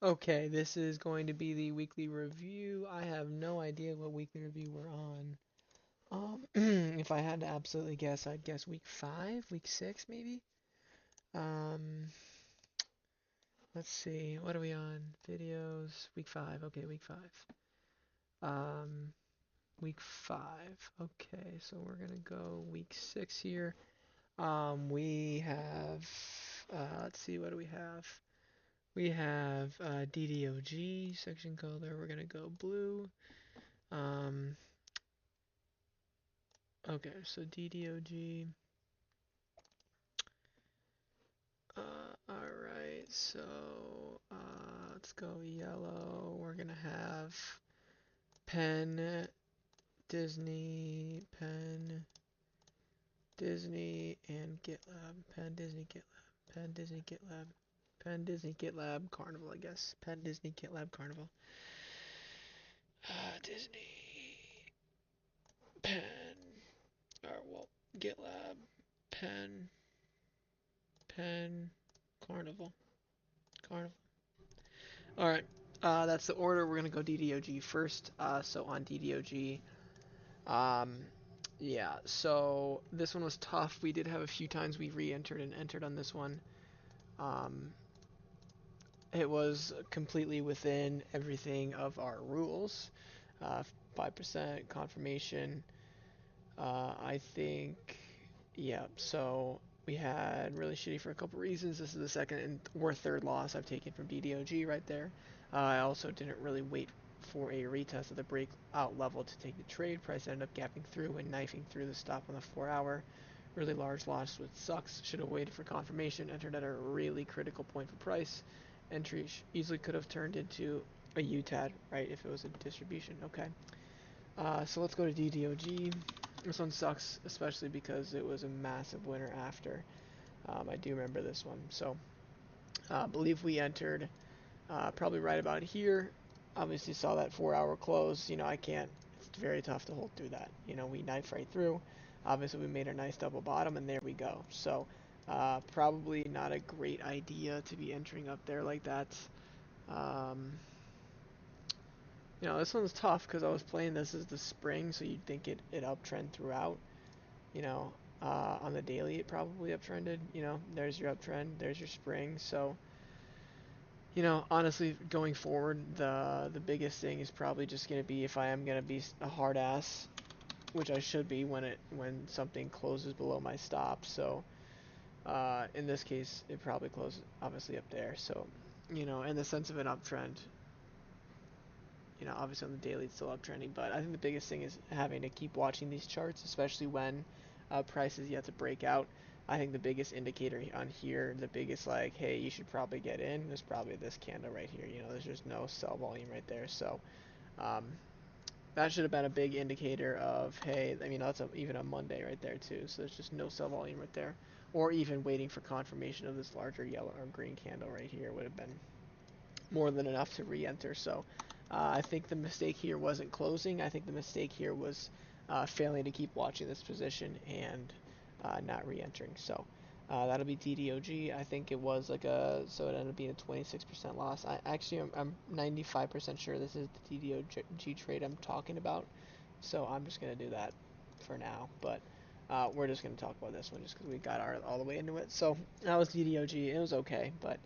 Okay, this is going to be the weekly review. I have no idea what weekly review we're on. If I had to absolutely guess, I'd guess week 5, week 6 maybe. Um, let's see, what are we on? Videos, week 5. Okay, week 5. Um, week 5. Okay, so we're gonna go week 6 here. We have, let's see, what do we have? We have DDOG section color. We're gonna go blue. Um, okay, so DDOG. Alright, so let's go yellow. We're gonna have Penn, Disney, Penn, Disney, and GitLab. Penn, Disney, GitLab. Penn, Disney, GitLab. Penn, Disney, GitLab, Carnival, I guess. Penn, Disney, GitLab, Carnival. Disney, Penn, or well, GitLab, Penn, Penn, Carnival, Carnival. All right, that's the order. We're gonna go DDOG first. So on DDOG, um, yeah. So this one was tough. We did have a few times we re-entered and entered on this one. Um, it was completely within everything of our rules. 5% confirmation. I think, yeah. So we had really shitty for a couple reasons. This is the second or third loss I've taken from DDOG right there. I also didn't really wait for a retest of the breakout level to take the trade. Price ended up gapping through and knifing through the stop on the 4 hour. Really large loss, which sucks. Should have waited for confirmation. Entered at a really critical point for price. Entry easily could have turned into a UTAD, right, if it was a distribution. Okay. So let's go to DDOG. This one sucks, especially because it was a massive winner after. I do remember this one. So I believe we entered probably right about here. Obviously saw that 4 hour close. I can't. It's very tough to hold through that. We knife right through. Obviously we made a nice double bottom, and there we go. So probably not a great idea to be entering up there like that. Um, this one's tough because I was playing this as the spring, so you'd think it uptrend throughout. you know, on the daily it probably uptrended. There's your uptrend, there's your spring. So, honestly, going forward, the biggest thing is probably just gonna be if I am gonna be a hard ass, which I should be when something closes below my stop. So, in this case, it probably closed obviously up there. So, in the sense of an uptrend, obviously on the daily it's still uptrending, but I think the biggest thing is having to keep watching these charts, especially when price is yet to break out. I think the biggest indicator on here, the biggest like, hey, you should probably get in, is probably this candle right here. There's just no sell volume right there, so um, that should have been a big indicator of, hey, I mean that's even a Monday right there too. So there's just no sell volume right there, or even waiting for confirmation of this larger yellow or green candle right here would have been more than enough to re-enter. So I think the mistake here wasn't closing. I think the mistake here was failing to keep watching this position and not re-entering. So that'll be DDOG. I think it was so it ended up being a 26% loss. I'm 95% sure this is the DDOG trade I'm talking about. So I'm just gonna do that for now. But we're just gonna talk about this one just because we got all the way into it. So that was DDOG. It was okay, but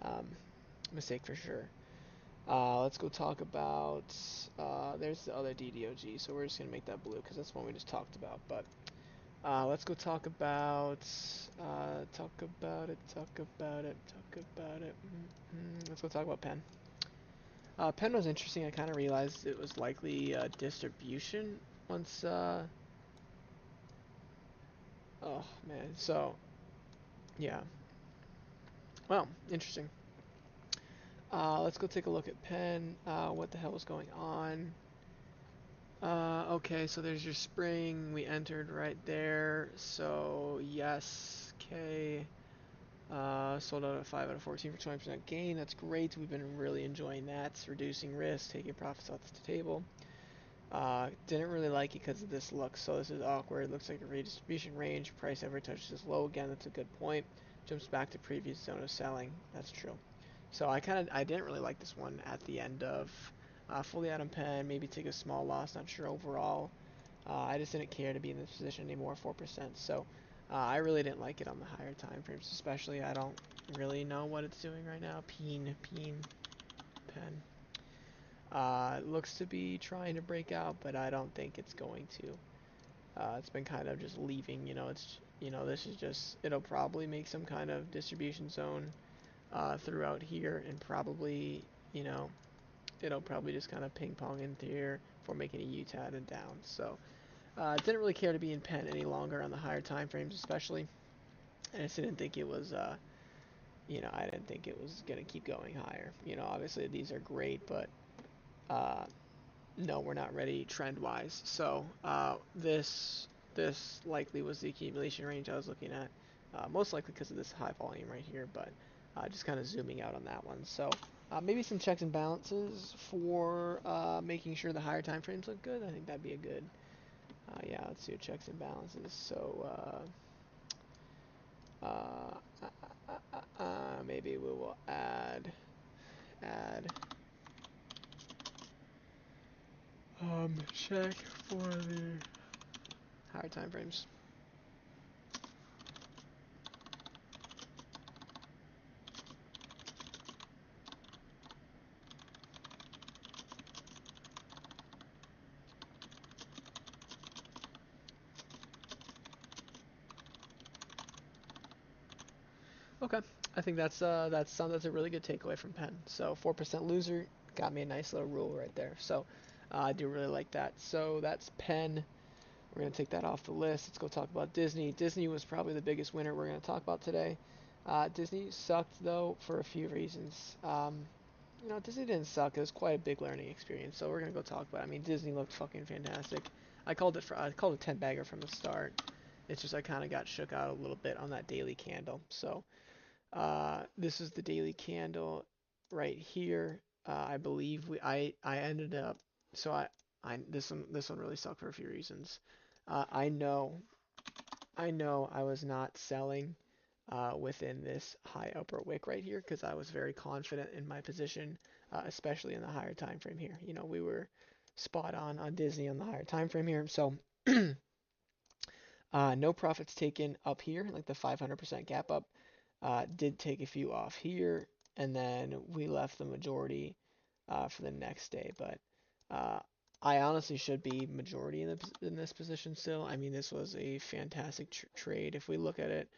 um, mistake for sure. Let's go talk about. There's the other DDOG, so we're just gonna make that blue because that's one we just talked about. But let's go talk about. Talk about it. Talk about it. Talk about it. Let's go talk about Penn. Penn was interesting. I kind of realized it was likely distribution once. Oh man. So yeah. Well, interesting. Let's go take a look at Penn. What the hell was going on? Okay, so there's your spring. We entered right there. So, yes, K. Sold out at 5 out of 14 for 20% gain. That's great. We've been really enjoying that. It's reducing risk, taking profits off the table. Didn't really like it because of this look. So, this is awkward. It looks like a redistribution range. Price ever touches this low again. That's a good point. Jumps back to previous zone of selling. That's true. So I didn't really like this one at the end of fully out on pen, maybe take a small loss, not sure overall. I just didn't care to be in this position anymore, 4%. So I really didn't like it on the higher time frames, especially I don't really know what it's doing right now. Pen. Looks to be trying to break out, but I don't think it's going to. It's been kind of just leaving, this is just, it'll probably make some kind of distribution zone throughout here, and probably, you know, it'll probably just kind of ping pong in here for making a U-turn and down. So didn't really care to be in pen any longer on the higher time frames, especially. I just didn't think it was, I didn't think it was gonna keep going higher. Obviously these are great, but uh, no, we're not ready trend-wise. So this likely was the accumulation range I was looking at, most likely because of this high volume right here, but just kind of zooming out on that one. So maybe some checks and balances for making sure the higher time frames look good. I think that'd be a good. Yeah, let's do checks and balances. So maybe we will add check for the higher time frames. Okay, I think that's a really good takeaway from Penn. So 4% loser got me a nice little rule right there. So I do really like that. So that's Penn. We're gonna take that off the list. Let's go talk about Disney. Disney was probably the biggest winner we're gonna talk about today. Disney sucked though for a few reasons. Disney didn't suck. It was quite a big learning experience. So we're gonna go talk about it. I mean, Disney looked fucking fantastic. I called it 10 bagger from the start. It's just I kind of got shook out a little bit on that daily candle. So this is the daily candle right here. I believe I ended up so I this one really sucked for a few reasons. I know I was not selling within this high upper wick right here because I was very confident in my position, especially in the higher time frame here. We were spot on Disney on the higher time frame here. So no profits taken up here, like the 500% gap up. Did take a few off here, and then we left the majority for the next day. But uh, I honestly should be majority in this position still. I mean, this was a fantastic trade. If we look at it,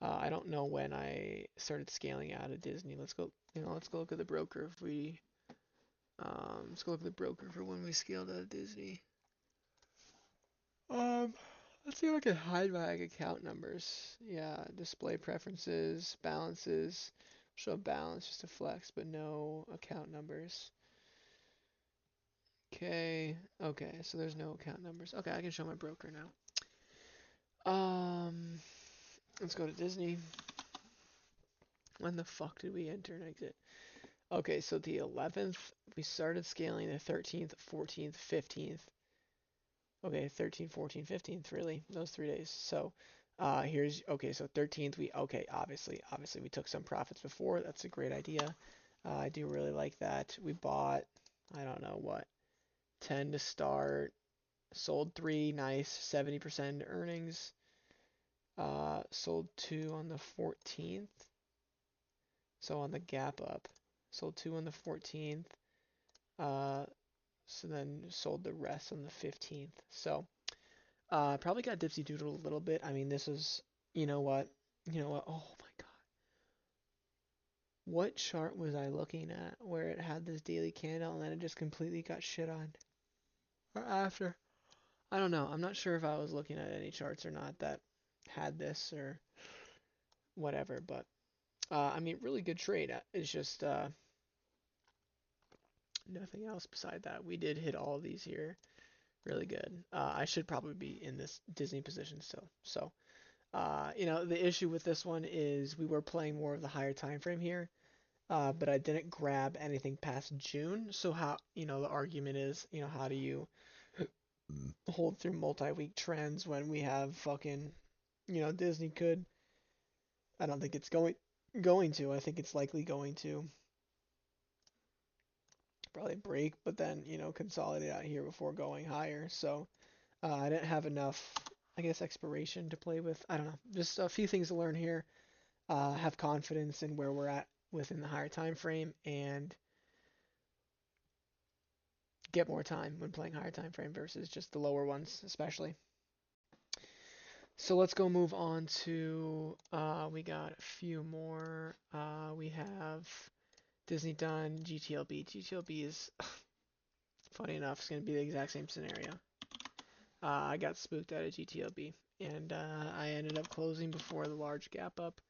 I don't know when I started scaling out of Disney. Let's go look at the broker. If we let's go look at the broker for when we scaled out of Disney. Um, let's see if I can hide my account numbers. Yeah, display preferences, balances. Show balance just to flex, but no account numbers. Okay, so there's no account numbers. Okay, I can show my broker now. Let's go to Disney. When the fuck did we enter and exit? Okay, so the 11th, we started scaling the 13th, 14th, 15th. Okay, 13th, 14th, 15th, really, those 3 days. So okay, so 13th, obviously we took some profits before. That's a great idea. I do really like that. We bought, I don't know what, 10 to start, sold 3, nice, 70% earnings. Sold 2 on the 14th, so on the gap up. Sold 2 on the 14th. Uh, so then sold the rest on the 15th. So probably got dipsy doodled a little bit. I mean, this was, you know what? Oh my God. What chart was I looking at where it had this daily candle and then it just completely got shit on? Or after? I don't know. I'm not sure if I was looking at any charts or not that had this or whatever, but I mean, really good trade. It's just nothing else beside that. We did hit all of these here. Really good. I should probably be in this Disney position still. So, the issue with this one is we were playing more of the higher time frame here, but I didn't grab anything past June. So the argument is, how do you hold through multi-week trends when we have fucking, Disney could. I don't think it's going to. I think it's likely going to. probably break, but then, consolidate out here before going higher. So I didn't have enough, I guess, expiration to play with. I don't know. Just a few things to learn here. Have confidence in where we're at within the higher time frame and get more time when playing higher time frame versus just the lower ones, especially. So let's go move on to we got a few more. We have Disney done GTLB. GTLB is funny enough, it's gonna be the exact same scenario. I got spooked out of GTLB and I ended up closing before the large gap up.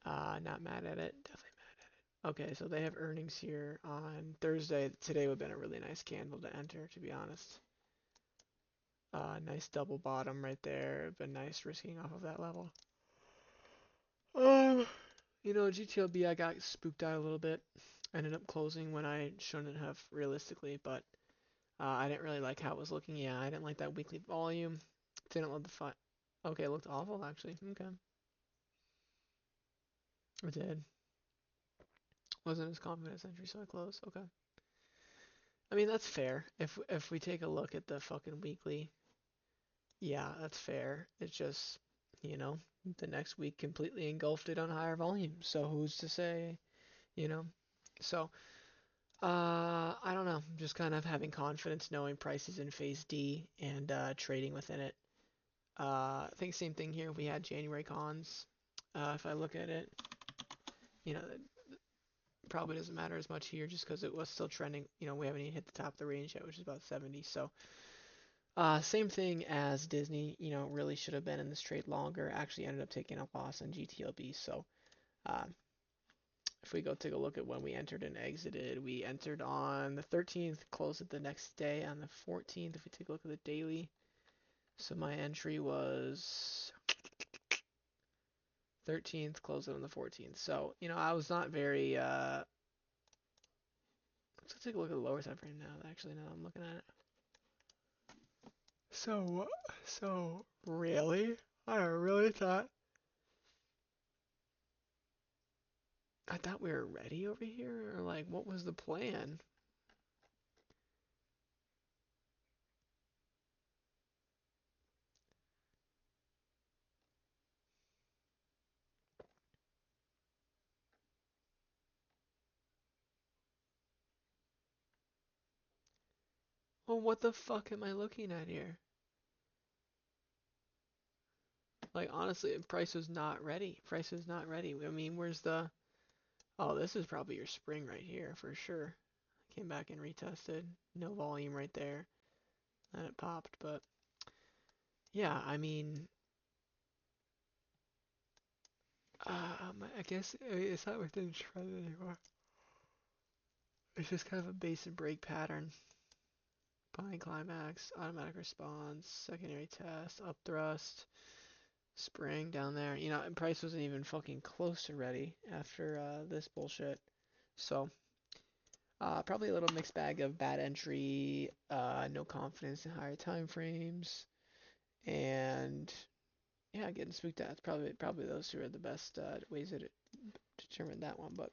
Not mad at it, definitely mad at it. Okay, so they have earnings here on Thursday. Today would have been a really nice candle to enter, to be honest. Nice double bottom right there. Been nice risking off of that level. Um, GTLB I got spooked out a little bit. Ended up closing when I shouldn't have realistically, but I didn't really like how it was looking. Yeah, I didn't like that weekly volume. Didn't love the fight. Okay, it looked awful actually. Okay, it did. Wasn't as confident as entry, so I closed. Okay. I mean that's fair. If we take a look at the fucking weekly, yeah, that's fair. It's just, you know, the next week completely engulfed it on higher volume. So who's to say, you know? So, I don't know. Just kind of having confidence knowing prices in phase D and trading within it. I think same thing here. We had January cons. If I look at it, it probably doesn't matter as much here just because it was still trending. We haven't even hit the top of the range yet, which is about 70. So, same thing as Disney, really should have been in this trade longer. Actually ended up taking a loss on GTLB. So, uh, if we go take a look at when we entered and exited, we entered on the 13th, closed it the next day on the 14th. If we take a look at the daily, so my entry was 13th, closed it on the 14th. So, I was not very, let's take a look at the lower time frame now. Actually, now I'm looking at it. So really? I really thought we were ready over here, or like, what was the plan? Well, what the fuck am I looking at here? Like, honestly, price was not ready. Price was not ready. I mean, where's the... Oh, this is probably your spring right here, for sure. Came back and retested. No volume right there. And it popped, but... Yeah, I mean... I guess it's not within trend anymore. It's just kind of a base and break pattern. Buying climax, automatic response, secondary test, up thrust, spring down there. And price wasn't even fucking close to ready after this bullshit. So, probably a little mixed bag of bad entry, no confidence in higher time frames, and yeah, getting spooked out. Probably those two are the best ways to determine that one. But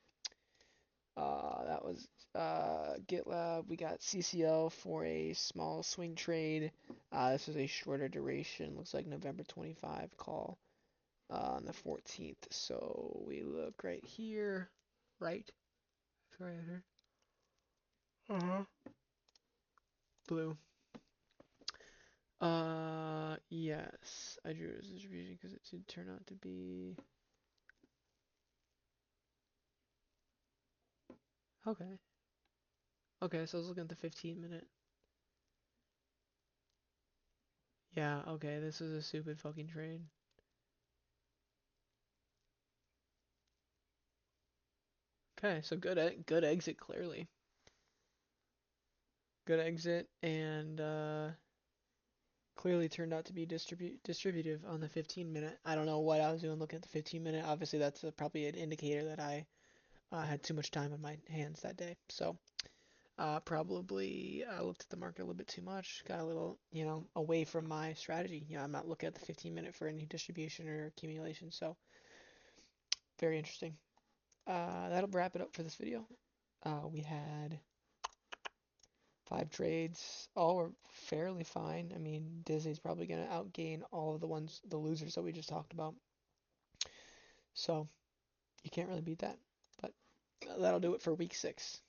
that was GitLab. We got CCL for a small swing trade. This is a shorter duration. Looks like November 25 call on the 14th. So we look right here. Right? Sorry, right here. Uh-huh. Blue. Yes. I drew as distribution because it did turn out to be... Okay. Okay, so I was looking at the 15-minute. Yeah, okay, this is a stupid fucking trade. Okay, so good exit clearly. Good exit and clearly turned out to be distributive on the 15-minute. I don't know what I was doing looking at the 15-minute. Obviously, that's probably an indicator that I had too much time on my hands that day. So probably looked at the market a little bit too much. Got a little, away from my strategy. I'm not looking at the 15-minute for any distribution or accumulation. So very interesting. That'll wrap it up for this video. We had 5 trades, all were fairly fine. I mean, Disney's probably going to outgain all of the losers that we just talked about. So you can't really beat that. But that'll do it for week 6.